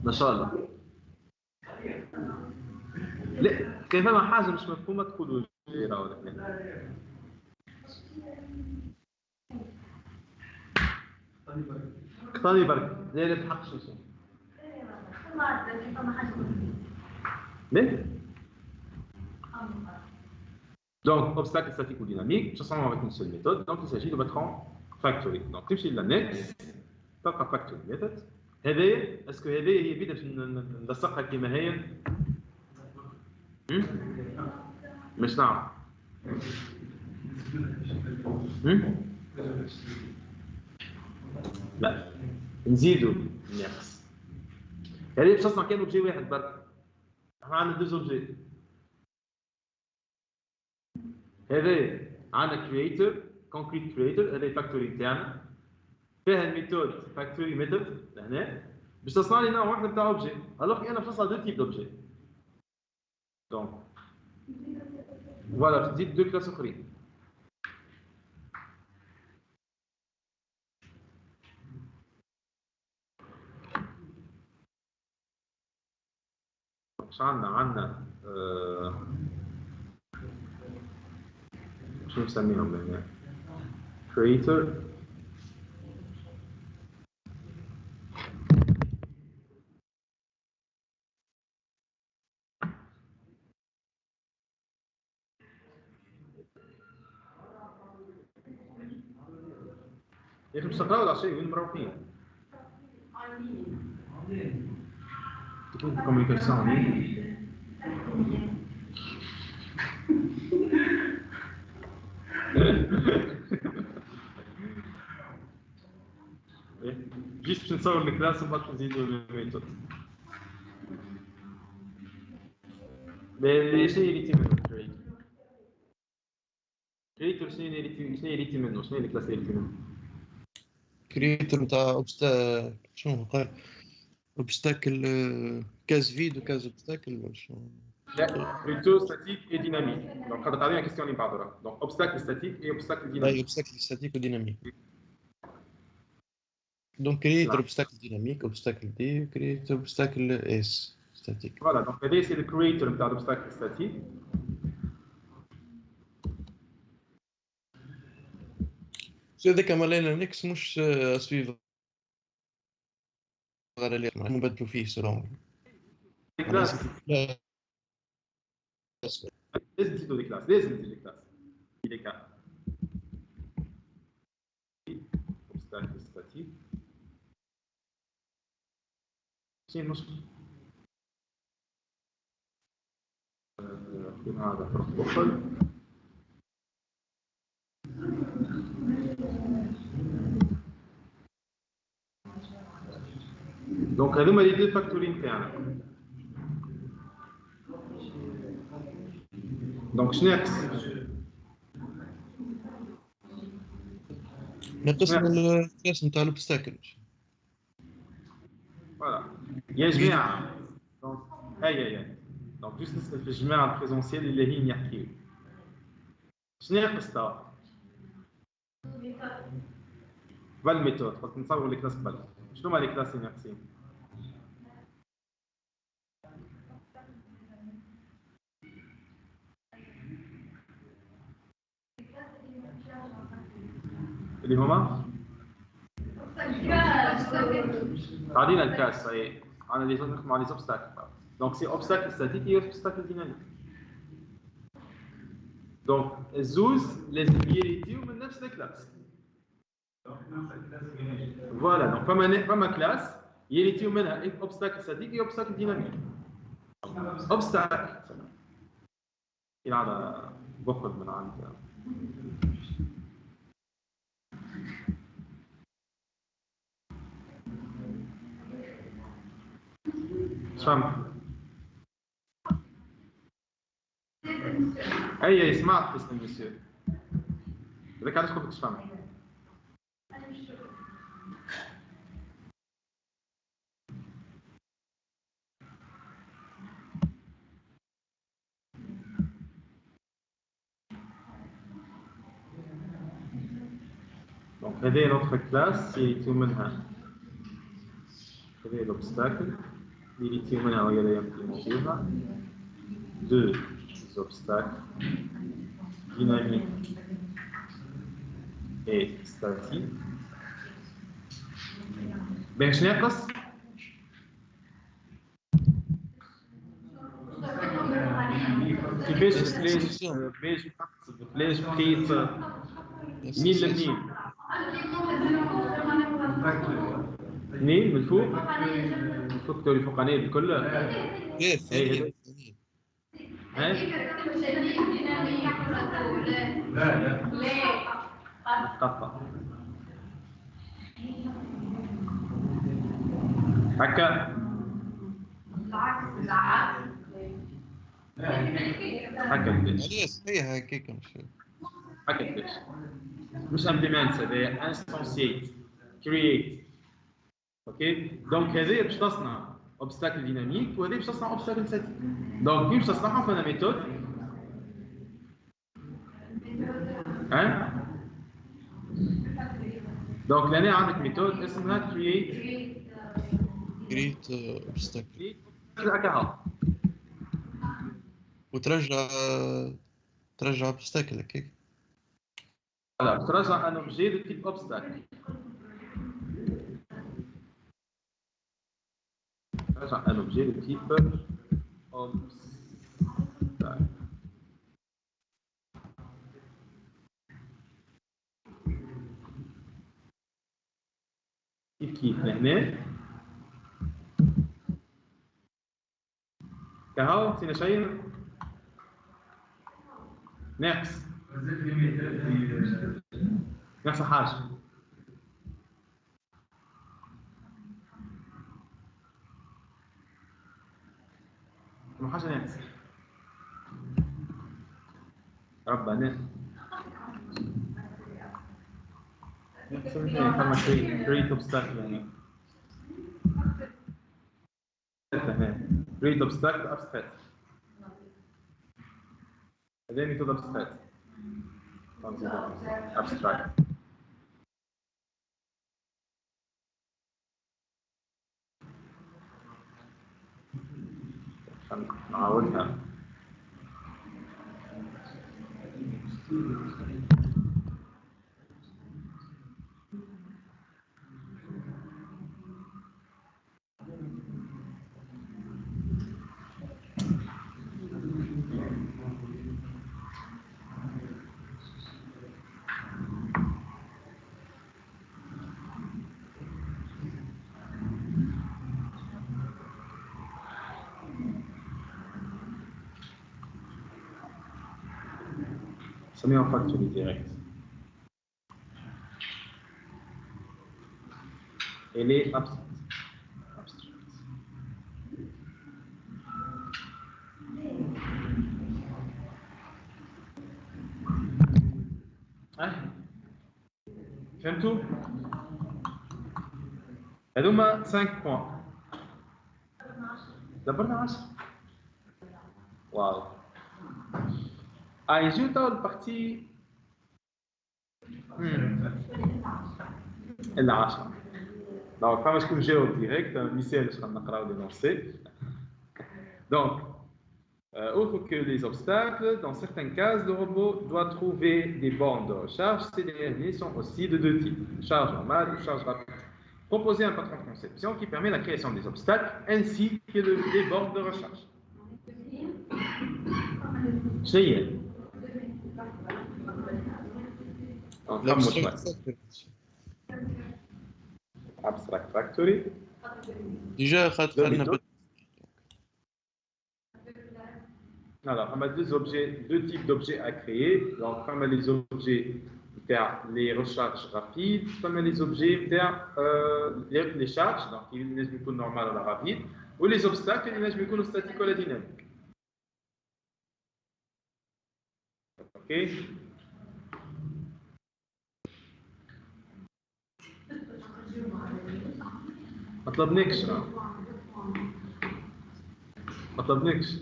ما شاء الله. لا كيف ما حاجة مش مفهومة تقولوا لي راهو. قطاني برك دايره بحق شنو ليه donc obstacle statique ou dynamique je sens avec une seule méthode donc il s'agit de mettre en factory donc تمشي للنت تلقى factory method هذه اسكو هذه هي بدات نلصقها كما هي مش نعرف لا نزيدوا ناقص هذه باش تصنع كان اوبجي واحد برك احنا عندنا دو اوبجي هذا عندنا كرييتور كونكريت كرييتور هذا فاكتوري تاعنا فيها الميثود فاكتوري ميثود لهنا باش تصنع لي نوع واحد نتاع اوبجي الوغ انا باش نصنع دو تيب دوبجي دونك فوالا تزيد دو كلاس اخرين مش عندنا شو نسميهم هنا creator يا اخي مش تقراوا ولا شيء وين مروحين؟ تكون كوميونيكاسيون جيت باش نصور الكلاس وبعد نزيدوا الميثود شنو اللي منه كريتور شنو اللي منه شنو الكلاس اللي منه كريتور نتاع شنو قال اوبستاكل كاز فيد وكاز اوبستاكل ولا شنو لا كريتور ستاتيك اي ديناميك دونك قد تعطينا كيستيون اللي بعدها دونك اوبستاكل ستاتيك اي اوبستاكل ديناميك اوبستاكل ستاتيك وديناميك donc créer obstacle dynamique, obstacle D, créer obstacle S statique. Voilà, donc D c'est le creator de l'obstacle statique. هذا كما لقينا نكس مش سويف غير اللي نبدلوا فيه سلون. لازم تزيدوا لي كلاس لازم تزيدوا لي كلاس. il est cas. obstacle statique. شنو المشكل؟ هذا بروتوكول دونك هذوما لي دو فاكتورين تاعنا دونك شنو ناقص؟ ناقص الكلاس نتاع الاوبستاكل فوالا يا جماعه دونك هيا دونك جوست نسال في الجماعه البريزونسيال اللي هي نحكيو شنو ناقص توا؟ قبل الميثود قلت نصور لي كلاس قبل شنو هما لي كلاس اللي ناقصين؟ اللي هما؟ عطينا الكاس صحيح عندنا لي زوج مع لي اوبستاكل دونك سي اوبستاكل ستاتيك اي اوبستاكل ديناميك دونك الزوز لازم يريتيو من نفس الكلاس فوالا دونك فما كلاس يريتيو منها اوبستاكل ستاتيك اي اوبستاكل ديناميك اوبستاكل الى هذا باخذ من عند فهمت اي سمعت بس المسيو هذاك علاش قلت تفهم دونك هذه نوتر كلاس يريتيو منها هذه l'obstacle يريتيو منها وهي يمبليمونتيوها deux obstacles dynamiques et statiques باش ناقص كيفاش باش باش بقيت منين لمنين؟ منين من الفوق؟ الفاكتور الفوقاني الكل؟ ايه ثانية تقطع هكا هكا عليه صحيح هكاك ماشي هكا كيفاش مش امبليمنت هذايا انستانسيت كرييت اوكي دونك هذايا باش تصنع اوبستاكل ديناميك وهذايا باش تصنع اوبستاكل ستاتيك دونك كيف باش تصنعهم فانا ميثود دونك لهنا عندك ميثود اسمها كرييت اوبستاكل هكا ترجع اوبستاكل هكاك voilà ترجع ان اوبجي دو تيب اوبستاكل ترجع ان اوبجي دو تيب اوبستاكل كيف لهنا كهو سينا شايف ناقص حاجة ما حاجة ناقص ربنا كما create obstacle يعني create obstacle abstract هذا ميثود abstract abstract نعاودها نسميها فاكتوري ديريكت elle est abstract فهمتوا؟ هذوما 5 بوان دبرنا 10 واو يجيو تو البارتي العاشرة دونك فما شكون جاوب ديريكت مثال باش نقراو لي لونسي دونك autre que les obstacles, dans certains cas, le robot doit trouver des bornes de recharge. Ces derniers sont aussi de deux types, charge normale ou charge rapide. Proposer un patron de conception qui permet la création des obstacles ainsi que des bornes de recharge. شيء abstract factory déjà خدنا alors on a deux types d'objets à créer donc comme les objets les recharges rapides comme les objets les charges donc ils لازم يكون normal ولا rapide ou les obstacles ils لازم يكونوا statique ولا dynamique ok ما طلبناكش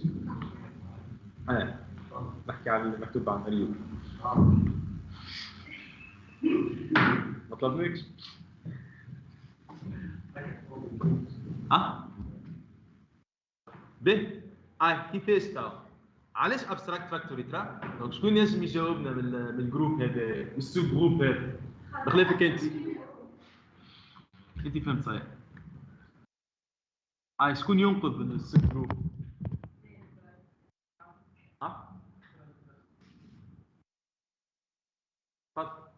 نحكي على المكتوب عن اليوم ما طلبناكش به كيفاش تو علاش ابستراكت فاكتوري ترى دونك شكون لازم يجاوبنا من الجروب هذا من السوب جروب هذا بخلافك انت فهمت صحيح شكون ينقذ السب جروب؟ تفضل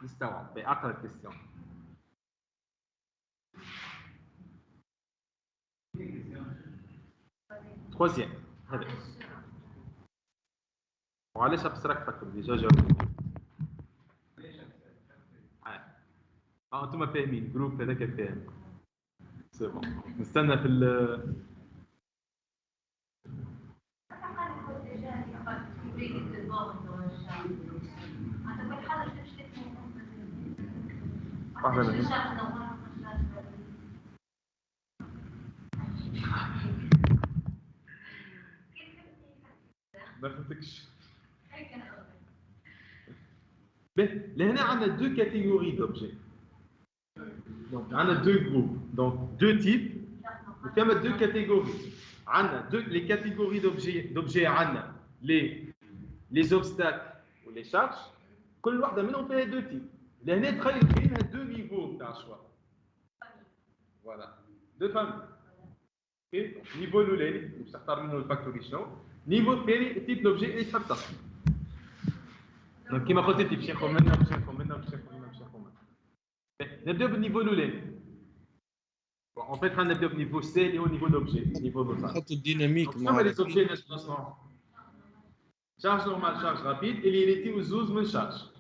نستوعب بأقرب كيستيون. troisième هذا وعلاش ابستراكت فاكتور ديجا جاوبت انتم فاهمين الجروب هذاك فاهم سي بون نستنى في ما فهمتكش. لهنا عندنا دو كاتيجوري دوبجي. Donc عندنا دو جروب donc دو تيب وكما دو كاتيجوري. عندنا les catégories d'objets عندنا les obstacles و les charges. كل واحدة منهم فيها دو تيب. لهنا تخيل فينا دو نيفو تاع شوا. Voilà. Deux familles. Okay. Donc, niveau الاولاني اللي باش تختار منه الفاكتوري شنو؟ نيفو الثاني التيب لوبجي اللي تحب تصمم. دونك كيما قلت انت باش ناخذ منه باش ناخذ منه باش ناخذ منه باش ناخذ منه. نبداو بالنيفو الاولاني. En fait غنبداو بالنيفو سي اللي هو نيفو لوبجي نيفو نورمال. نحطوا الديناميك مع لي زوبجي ناس شارج نورمال شارج رابيد اللي يريتيو زوز من شارج.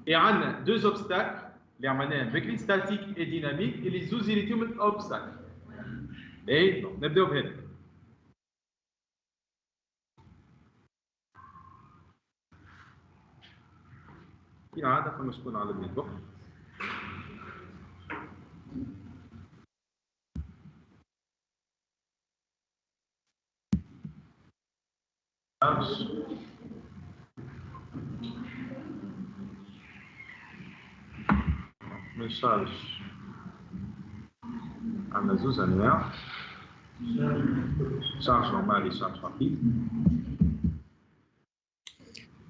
Et عندنا deux obstacles اللي عملناهم بكري ستاتيك اي ديناميك اللي زوز يريتيو من اوبستاكل. اي نبداو بهذا. في عادة فما شكون على الميكرو. من شارج عندنا زوز انواع شارج نورمال شارج رابيد.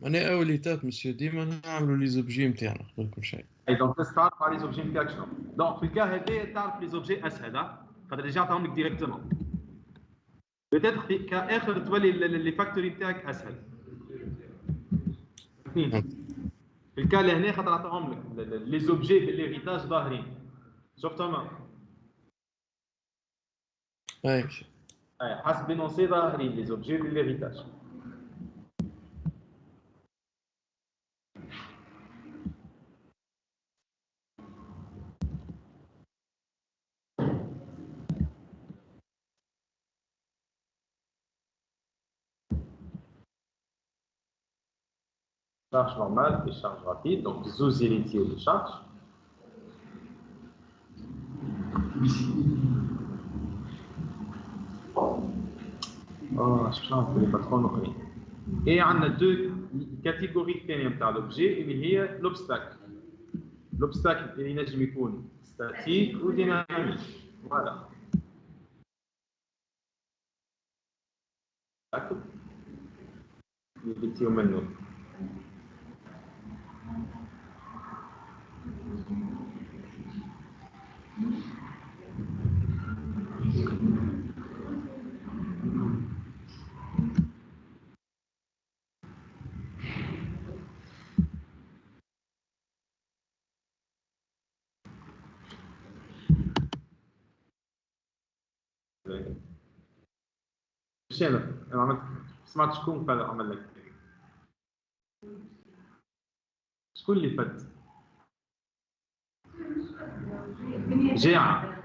انا اوليتات مسيو ديما نعملوا لي زوبجي نتاعنا قبل كل شيء. اي دونك تعرف على لي زوبجي نتاعك شنو؟ دونك في الكا هذا تعرف لي زوبجي اسهل خاطر اللي عطاهم لك ديريكتومون. بيتيتر في كاخر تولي لي فاكتوري نتاعك اسهل. في الكا لهنا خاطر عطاهم لك لي زوبجي بالهيريتاج ظاهرين. شفتهم؟ اي حسب لينونسي ظاهرين لي زوبجي بالهيريتاج. Charge normale et charge rapide, donc zoos héritiers de charge. Je chante les patrons. Et on a deux catégories de l'objet, il y a l'obstacle. L'obstacle, il est statique ou dynamique. Voilà. D'accord. Il est au menu. انا عملت سمعت شكون قال عمل لك شكون اللي فات جاعة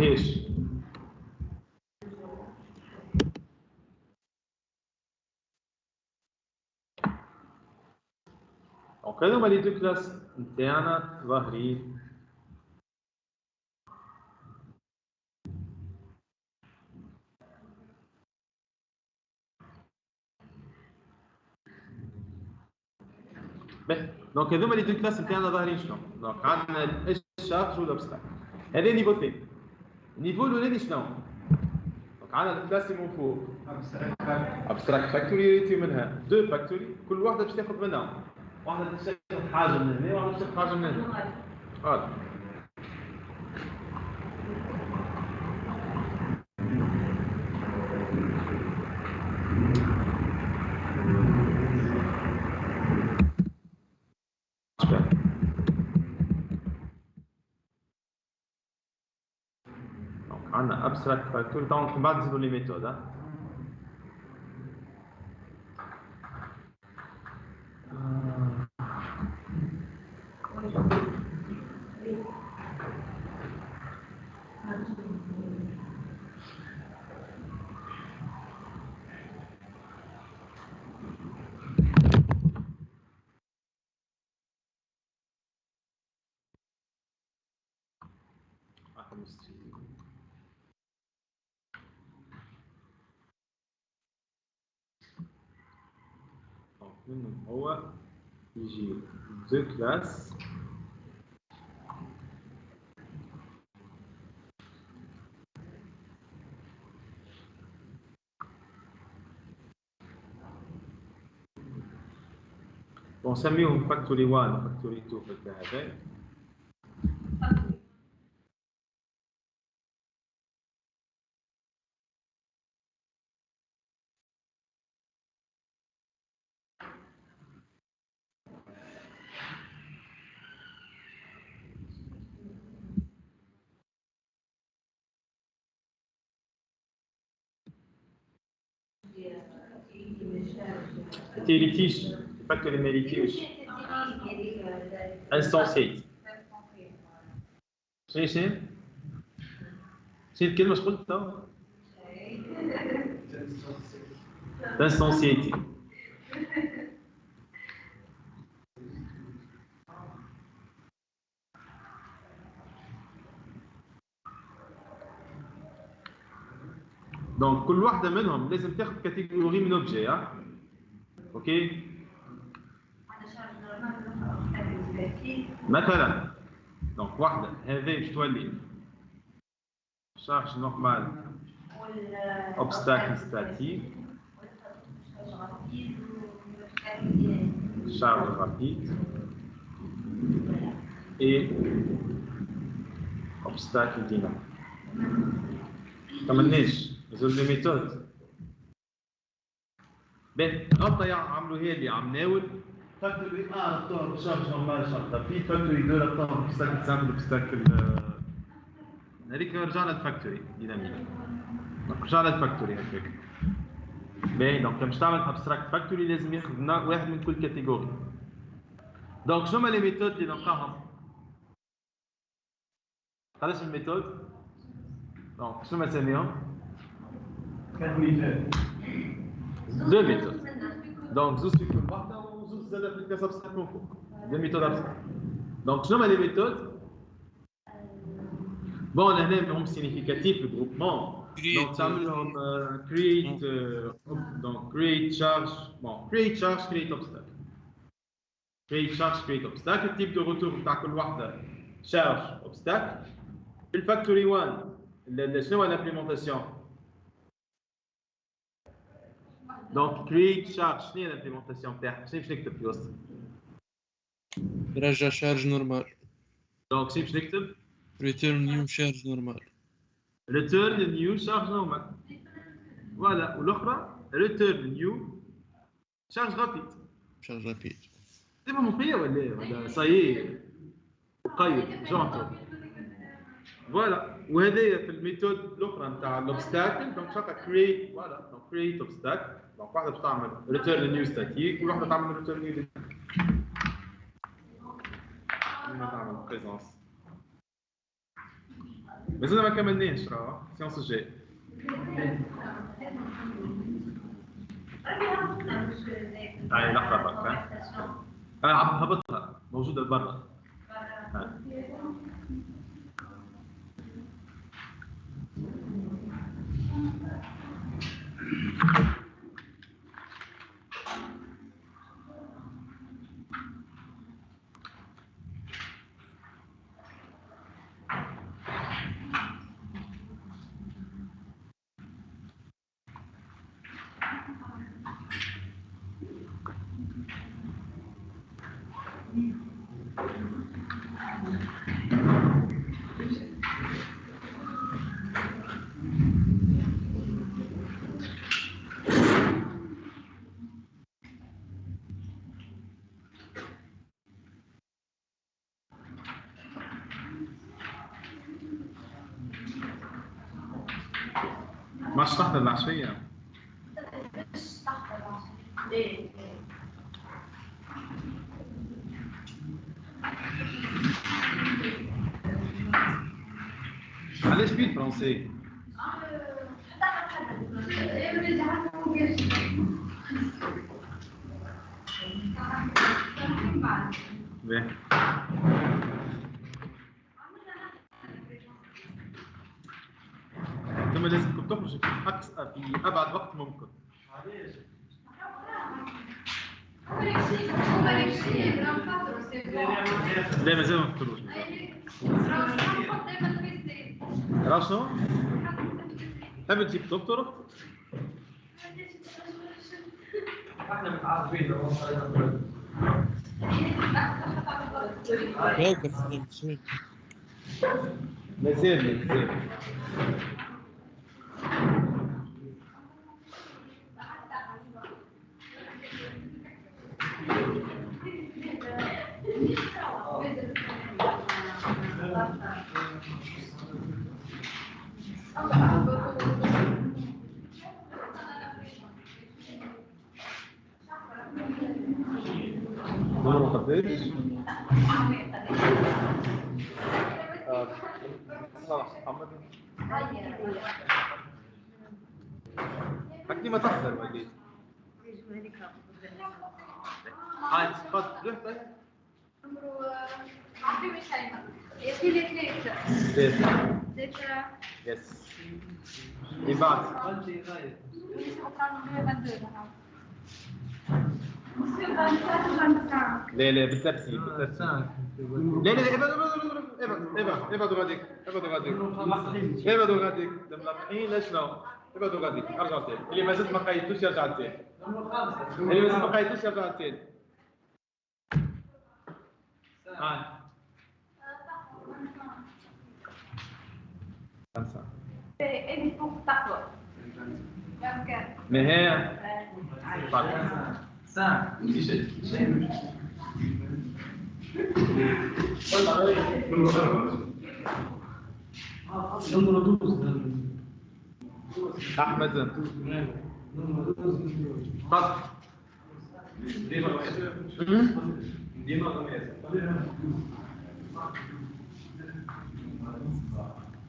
ايش Donc, هذوما لي دو كلاس نتاعنا ظاهرين. دونك هذوما لي دو كلاس نتاعنا ظاهرين شنو؟ دونك عندنا الشارج والابستاكل. هذا نيفو اثنين. النيفو الاولاني شنو؟ عندنا الكلاس اللي من فوق ابستراكت فاكتوري ياتي منها دو فاكتوري كل واحده باش تاخذ منهم واحده باش تاخذ حاجه من هنا وواحده باش تاخذ حاجه من هنا هذا عندنا ابستراكت فاكتوري دونك من بعد نزيدوا لي ميثود منهم هو يجي دو كلاس ونسميهم فاكتوري 1 وفاكتوري 2 في الكهرباء تيريتيش فاكتوري ميريتيوش انستانسيت شنو الكلمه اش قلت تو انستانسيتي دونك كل واحده منهم لازم تاخذ كاتيجوري من اوبجي اوكي مثلا دونك واحده هذه باش تولي شارج نورمال اوبستاكل ستاتيك charge rapide et obstacle dynamique. كملناش نزول لي ميثود باهي غطا عملوا هي اللي عم ناول فاكتوري رابطوها بشارج نورمال شارج رابيد فاكتوري 2 رابطوها بوبستاكل سامبل بوبستاكل هذيك رجعنا للفاكتوري ديناميك رجعنا للفاكتوري هكاك باهي دونك باش تعمل ابستراكت فاكتوري لازم ياخذ واحد من كل كاتيجوري دونك شنو هما لي ميثود اللي نلقاهم قداش الميثود دونك شنو مسميهم دو ميثود دونك زوز في كل واحده وزوز زاد في الكاس ابستراكت من فوق دو ميثود ابستراكت دونك شنو هما لي ميثود بون هنا هم سينيفيكاتيف الجروبمون donc تعمل لهم create donc create charge bon create charge create obstacle create charge create obstacle type de retour بتاع كل واحده charge obstacle الفاكتوري 1 شنو هو l'implémentation donc create charge شنو هي l'implémentation بتاعها شنو باش نكتب في وسط رجع شارج نورمال donc شنو باش نكتب return new charge normal return new charge normal voilà والاخرى return new charge rapide charge rapide تبقى مقيه ولا صايي قيد جونتو فوالا وهذايا في الميثود الاخرى نتاع الاوبستاكل دونك شاطا كرييت فوالا دونك كرييت اوبستاكل دونك واحده باش تعمل ريتيرن نيو ستاتيك وواحده تعمل ريتيرن نيو ما تعمل بريزونس مازال ما كملناش راه سيونس الجاي هاي لحظه بقى هبطها موجوده برا مش تحت العشية. علاش في فرنسي؟ باهي. ثم لازمكم تخرجوا في أبعد وقت ممكن. لا مازال ما فطروش. راسو؟ تحب تجيب دكتور؟ احنا متعاقبين مازال نمرو قداش؟ محمد حكي ما تحضر ولا هاي تفضل روح طيب نمرو عطي مش هيما يا لي ثلاثة يس اللي بعد لا بالترتيب لا ابعدوا غاديك ملقحين لا شنو ابعدوا غاديك ارجعوا تاني اللي مازال ما قيدتوش يرجع تاني خمسة نهاية أحمد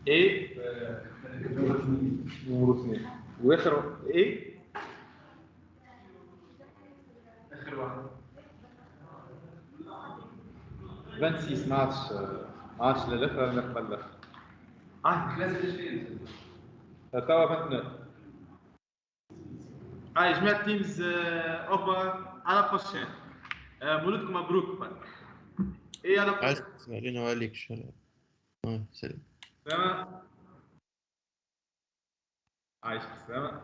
ايه نمرو 2 واخر ايه اخر واحد 26 ما عادش لا الاخر ولا قبل الاخر كلاس ايش فين توا 29 يا جماعه تيمز اوفر على بروشين مولودكم مبروك ايه على عايز تسألينا وعليك سلام. تمام عايش بالسلامة